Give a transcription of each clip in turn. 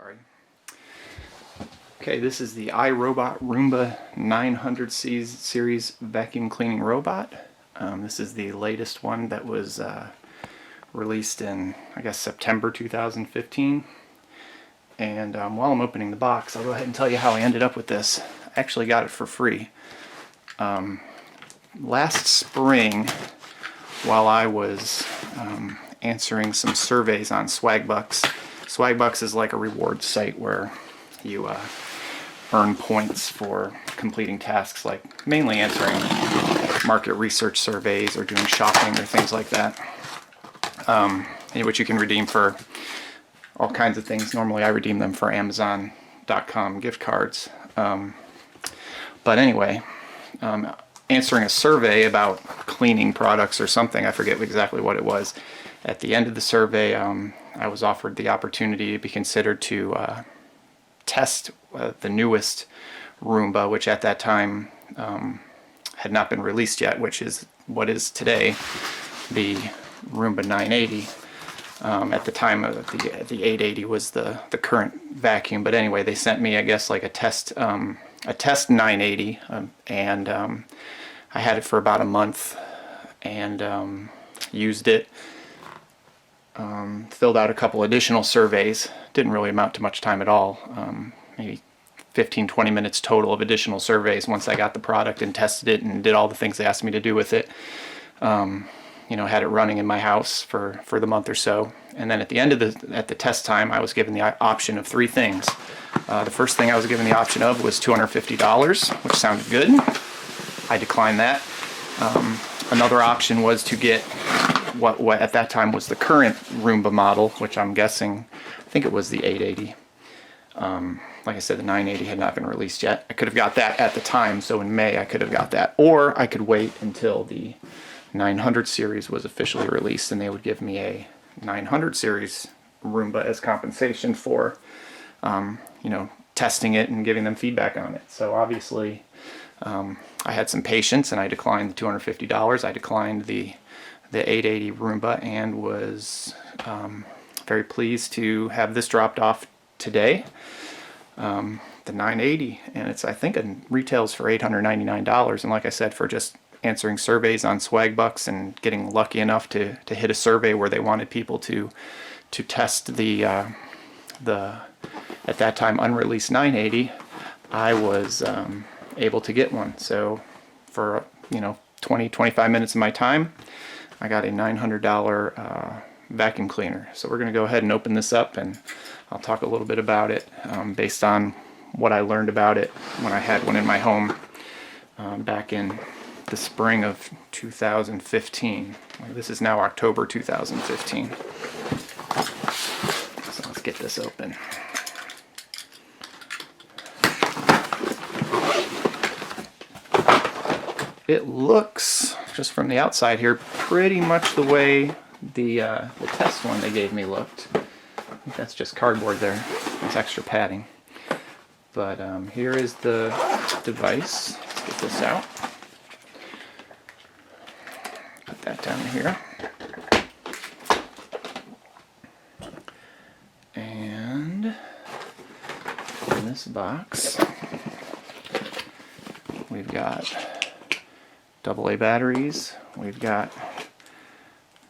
sorry. Okay, this is the iRobot Roomba 900 series vacuum cleaning robot. This is the latest one that was released in, I guess, September 2015. And while I'm opening the box, I'll go ahead and tell you how I ended up with this. I actually got it for free. Last spring, while I was answering some surveys on Swagbucks. Swagbucks is like a reward site where you earn points for completing tasks like mainly answering market research surveys or doing shopping or things like that, which you can redeem for all kinds of things. Normally I redeem them for Amazon.com gift cards. But anyway, answering a survey about cleaning products or something, I forget exactly what it was. At the end of the survey, I was offered the opportunity to be considered to test the newest Roomba, which at that time had not been released yet, which is what is today the Roomba 980. At the time, the 880 was the current vacuum. But anyway, they sent me, I guess, like a test 980, and I had it for about a month and used it. Filled out a couple additional surveys. Didn't really amount to much time at all. Maybe 15-20 minutes total of additional surveys once I got the product and tested it and did all the things they asked me to do with it. You know, had it running in my house for the month or so. And then at the end of the test time, I was given the option of three things. The first thing I was given the option of was $250, which sounded good. I declined that. Another option was to get what at that time was the current Roomba model, which I'm guessing, I think it was the 880. Like I said, the 980 had not been released yet. I could have got that at the time, so in May I could have got that. Or I could wait until the 900 series was officially released and they would give me a 900 series Roomba as compensation for, you know, testing it and giving them feedback on it. So obviously I had some patience and I declined the $250. I declined the 880 Roomba and was very pleased to have this dropped off today. The 980, and it's, I think, it retails for $899. And like I said, for just answering surveys on Swagbucks and getting lucky enough to hit a survey where they wanted people to test the at that time unreleased 980, I was able to get one. So for 20-25 minutes of my time, I got a $900 vacuum cleaner. So we're going to go ahead and open this up and I'll talk a little bit about it based on what I learned about it when I had one in my home back in the spring of 2015. This is now October 2015. So let's get this open. It looks, just from the outside here, pretty much the way the test one they gave me looked. I think that's just cardboard there. There's extra padding. But here is the device. Let's get this out. Put that down here. And in this box, we've got AA batteries. We've got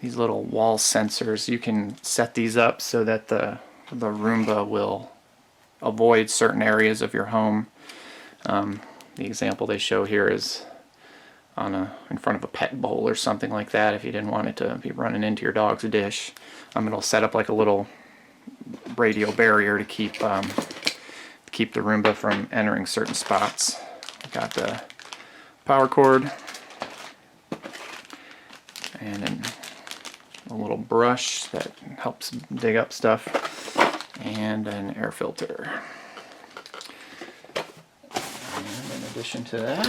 these little wall sensors. You can set these up so that the Roomba will avoid certain areas of your home. The example they show here is in front of a pet bowl or something like that, if you didn't want it to be running into your dog's dish. It'll set up like a little radio barrier to keep the Roomba from entering certain spots. I've got the power cord and then a little brush that helps dig up stuff, and an air filter. And in addition to that,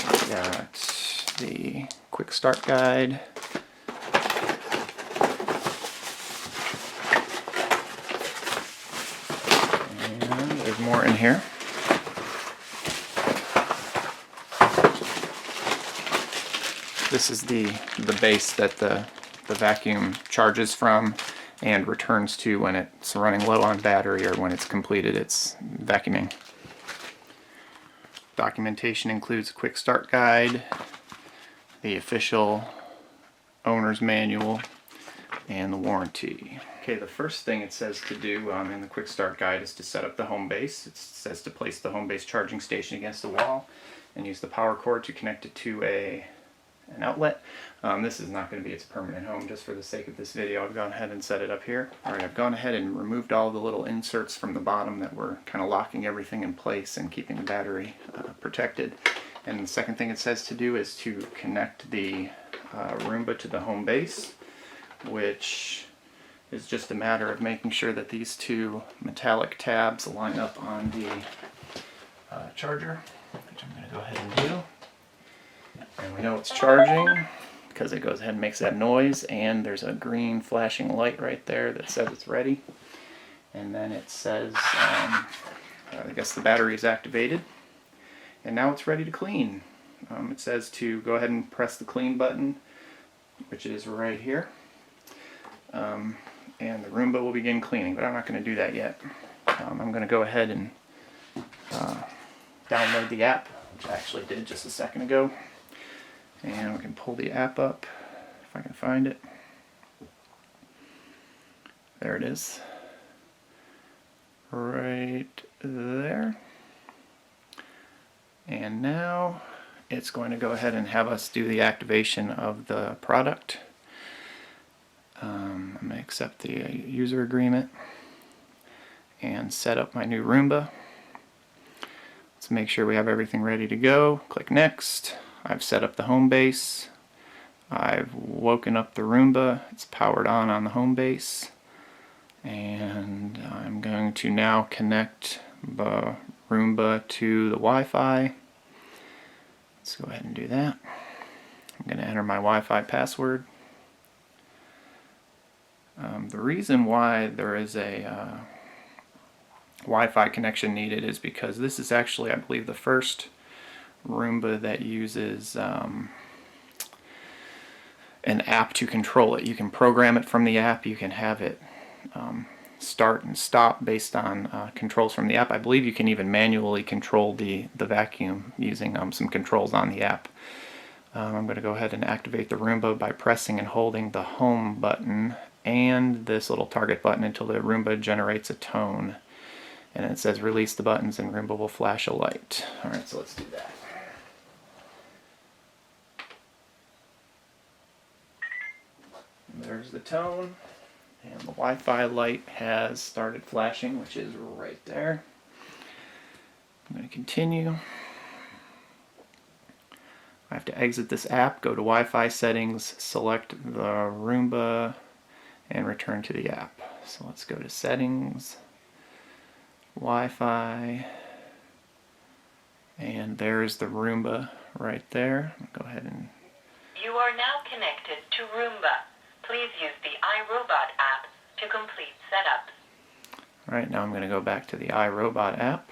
we've got the quick start guide, and there's more in here. This is the base that the vacuum charges from, and returns to when it's running low on battery or when it's completed its vacuuming. Documentation includes a quick start guide, the official owner's manual, and the warranty. Okay, the first thing it says to do in the quick start guide is to set up the home base. It says to place the home base charging station against the wall and use the power cord to connect it to an outlet. This is not going to be its permanent home. Just for the sake of this video, I've gone ahead and set it up here. Alright, I've gone ahead and removed all the little inserts from the bottom that were kind of locking everything in place and keeping the battery protected. And the second thing it says to do is to connect the Roomba to the home base, which is just a matter of making sure that these two metallic tabs line up on the charger, which I'm going to go ahead and do. And we know it's charging because it goes ahead and makes that noise, and there's a green flashing light right there that says it's ready. And then it says, I guess the battery is activated, and now it's ready to clean. It says to go ahead and press the clean button, which is right here. And the Roomba will begin cleaning, but I'm not going to do that yet. I'm going to go ahead and download the app, which I actually did just a second ago. And we can pull the app up, if I can find it. There it is. Right there. And now it's going to go ahead and have us do the activation of the product. I'm going to accept the user agreement and set up my new Roomba. Let's make sure we have everything ready to go. Click Next. I've set up the home base. I've woken up the Roomba. It's powered on the home base. And I'm going to now connect the Roomba to the Wi-Fi. Let's go ahead and do that. I'm going to enter my Wi-Fi password. The reason why there is a Wi-Fi connection needed is because this is actually, I believe, the first Roomba that uses an app to control it. You can program it from the app. You can have it start and stop based on controls from the app. I believe you can even manually control the vacuum using some controls on the app. I'm going to go ahead and activate the Roomba by pressing and holding the home button and this little target button until the Roomba generates a tone. And it says release the buttons and Roomba will flash a light. Alright, so let's do that. And there's the tone. And the Wi-Fi light has started flashing, which is right there. I'm going to continue. I have to exit this app, go to Wi-Fi settings, select the Roomba, and return to the app. So let's go to settings, Wi-Fi, and there's the Roomba right there. Go ahead and... You are now connected to Roomba. Please use the iRobot app to complete setup. Alright, now I'm going to go back to the iRobot app.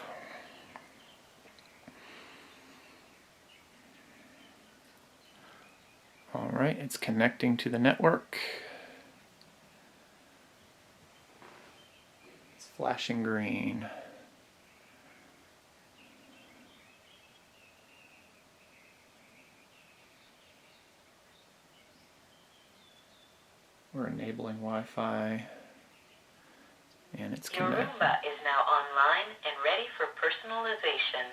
Alright, it's connecting to the network. It's flashing green. We're enabling Wi-Fi, and it's connected. Your Roomba is now online and ready for personalization.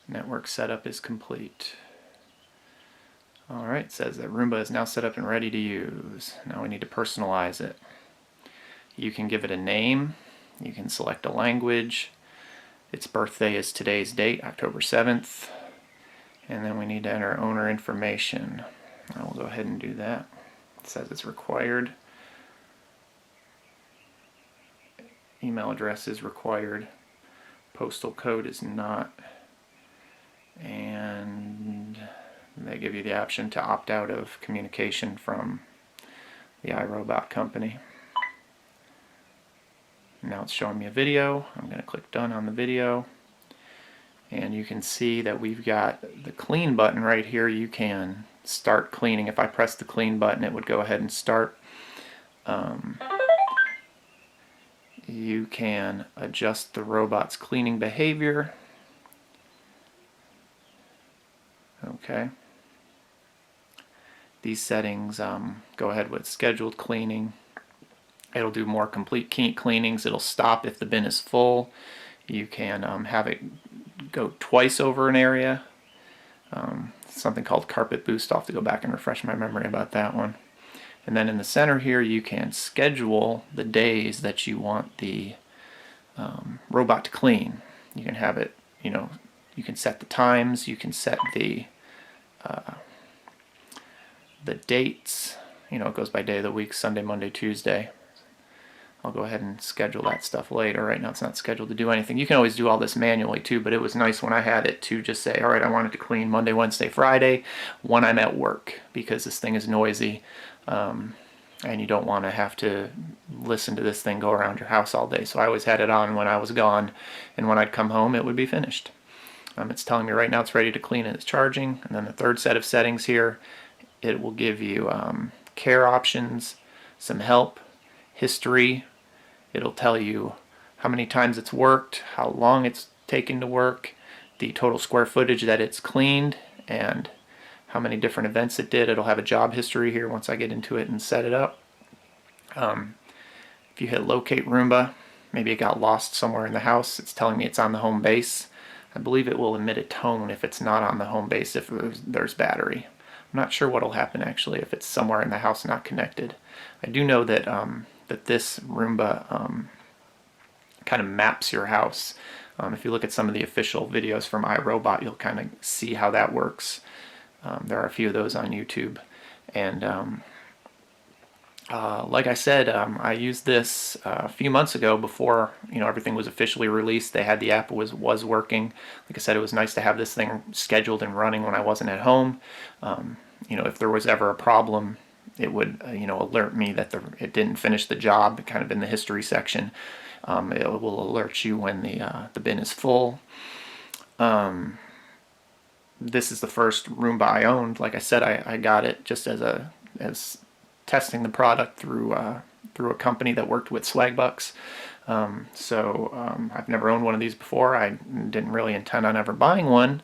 Network setup is complete. Alright, it says that Roomba is now set up and ready to use. Now we need to personalize it. You can give it a name, you can select a language, its birthday is today's date, October 7th, and then we need to enter owner information. I will go ahead and do that. It says it's required. Email address is required. Postal code is not. And they give you the option to opt out of communication from the iRobot company. Now it's showing me a video. I'm going to click done on the video. And you can see that we've got the clean button right here. You can start cleaning. If I press the clean button, it would go ahead and start you can adjust the robot's cleaning behavior. Okay. These settings go ahead with scheduled cleaning. It'll do more complete cleanings. It'll stop if the bin is full. You can have it go twice over an area. Something called carpet boost. I'll have to go back and refresh my memory about that one. And then in the center here, you can schedule the days that you want the robot to clean. You can have it, you can set the times, you can set the dates. It goes by day of the week, Sunday, Monday, Tuesday. I'll go ahead and schedule that stuff later. Right now it's not scheduled to do anything. You can always do all this manually too, but it was nice when I had it to just say, all right, I want it to clean Monday, Wednesday, Friday when I'm at work, because this thing is noisy and you don't want to have to listen to this thing go around your house all day. So I always had it on when I was gone, and when I'd come home it would be finished. It's telling me right now it's ready to clean and it's charging. And then the third set of settings here, it will give you care options, some help, history. It'll tell you how many times it's worked, how long it's taken to work, the total square footage that it's cleaned, and how many different events it did. It'll have a job history here once I get into it and set it up. If you hit locate Roomba, maybe it got lost somewhere in the house, it's telling me it's on the home base. I believe it will emit a tone if it's not on the home base, if there's battery. I'm not sure what will happen actually if it's somewhere in the house not connected. I do know that that this Roomba kind of maps your house. If you look at some of the official videos from iRobot, you'll kind of see how that works. There are a few of those on YouTube. And like I said, I used this a few months ago before everything was officially released. They had the app was working. Like I said, it was nice to have this thing scheduled and running when I wasn't at home. If there was ever a problem, it would alert me that it didn't finish the job, kind of in the history section. It will alert you when the bin is full. This is the first Roomba I owned. Like I said, I got it just as testing the product through a company that worked with Swagbucks. I've never owned one of these before. I didn't really intend on ever buying one.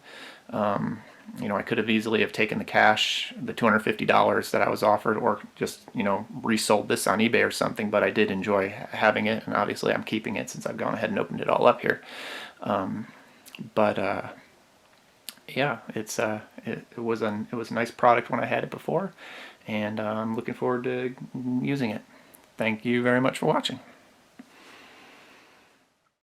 I could have easily have taken the cash, the $250 that I was offered, or just resold this on eBay or something. But I did enjoy having it, and obviously I'm keeping it since I've gone ahead and opened it all up here. Yeah, it was a nice product when I had it before, and I'm looking forward to using it. Thank you very much for watching.